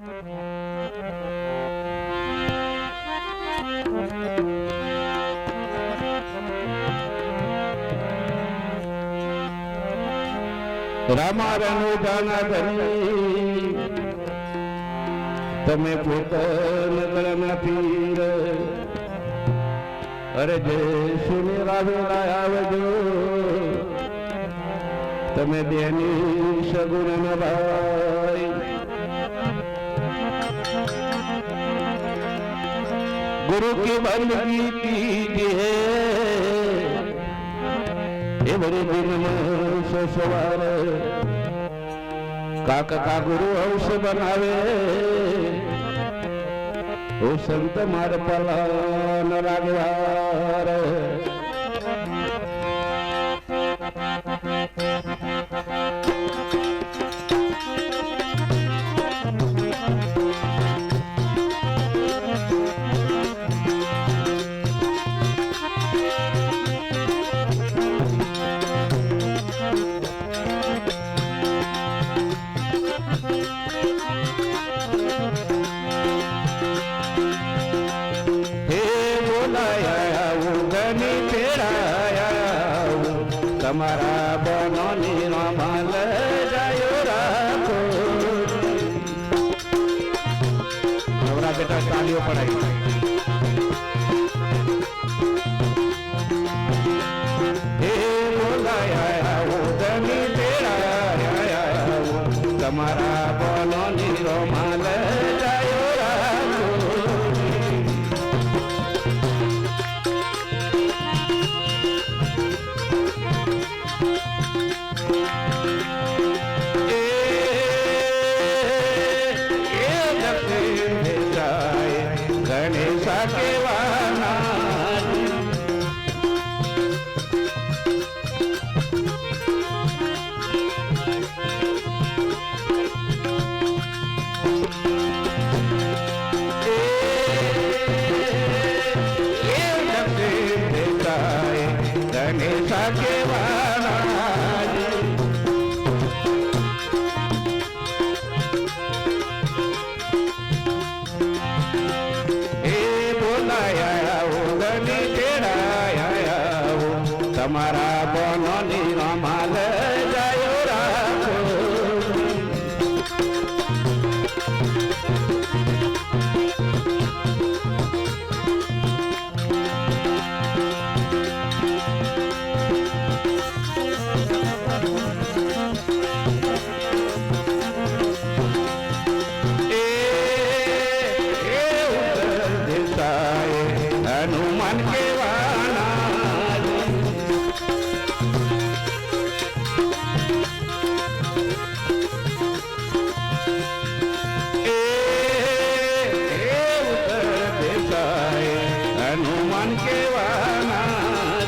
રામારણું ગાના ધરી તમે પોતન ગળના પીર અરે જે સુને રાવેલા આવજો તમે બેની સગુણ ભાઈ गुरु की बंदगी कीजिए ये बड़े दिन में सवार काका गुरु अंश बनावे ओ संत मार पला न रागवार તમારા બનોની રમાલ જાયો રાખો નવરા બેટા તાલીઓ પડાઈ હે બોલાયા ઉદની તેરા તમારા બનોની રમાલ જાયો રાખો તમારા બનોની રમાલ જાયો રાખો હનુમાન કેવાના હનુમાન કેવાના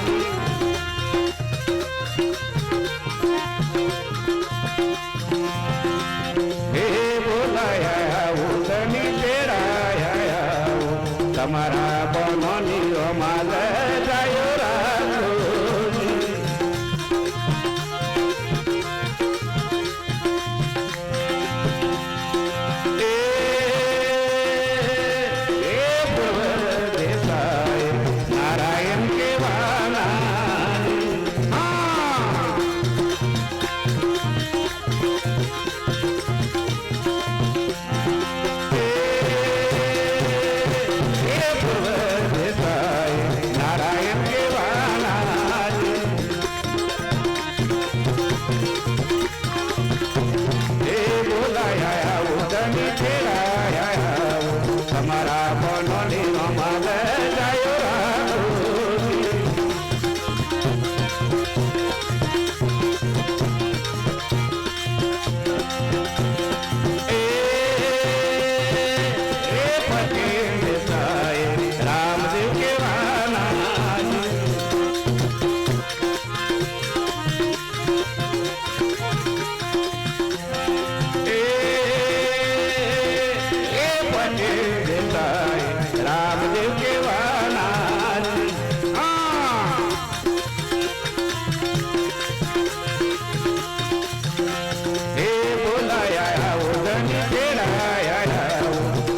હે બોલાયા ઉદની તેરાયા તમારા બનોની રમાલ જાયો રાખો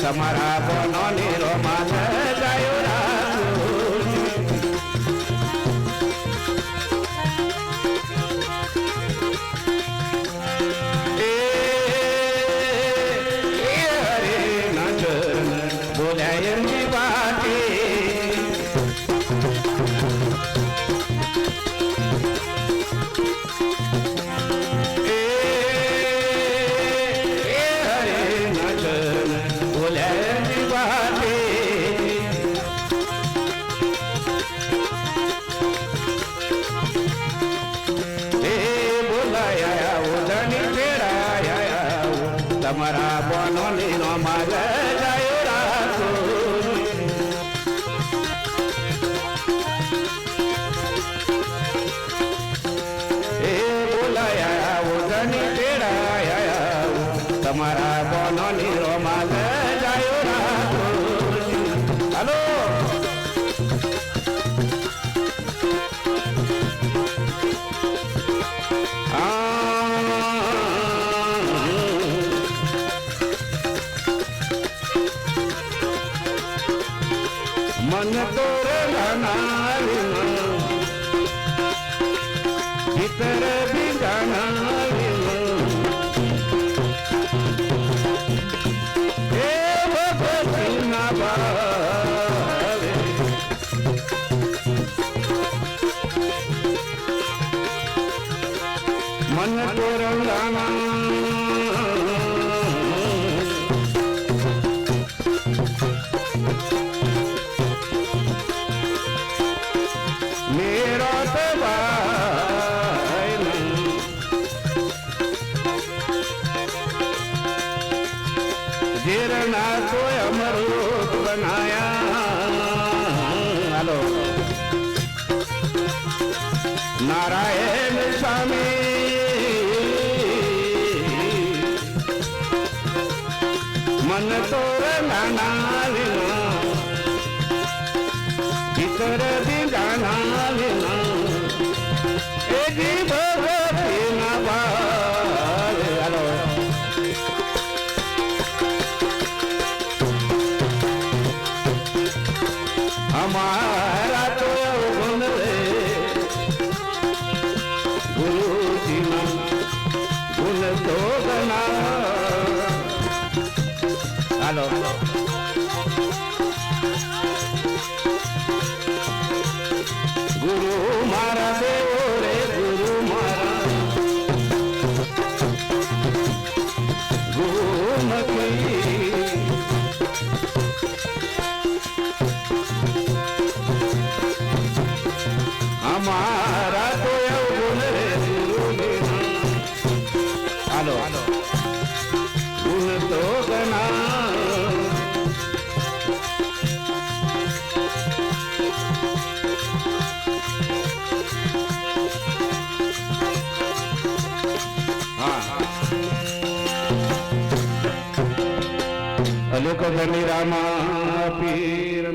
તમારા બોનોની રોમાન જાયો રાખું હરે નજર બોલાય એમની વાતે તમારા બોનોની રોમાન જાયો રાખું એ બોલાયા ઉધની તેડાયા તમારા બોનોની રોમાન જાયો રાખું હાલો मन तोर गाना भीतर भी गाना हे भगवती ना बावे मन तोर गाना गिरना को अमरूद बनाया हेलो नारायण स्वामी मन तोर गाना भीतर भी गाना ए जी भगवती ना बाल हेलो हमारा तो गुण रे गुरु जी गुण तो गना हेलो गुरु मारा देव रे गुरु मारा गुरु मती हमारा तो गुण रे गुरु हेलो गुण तो गना अलोक धनी रामा पीर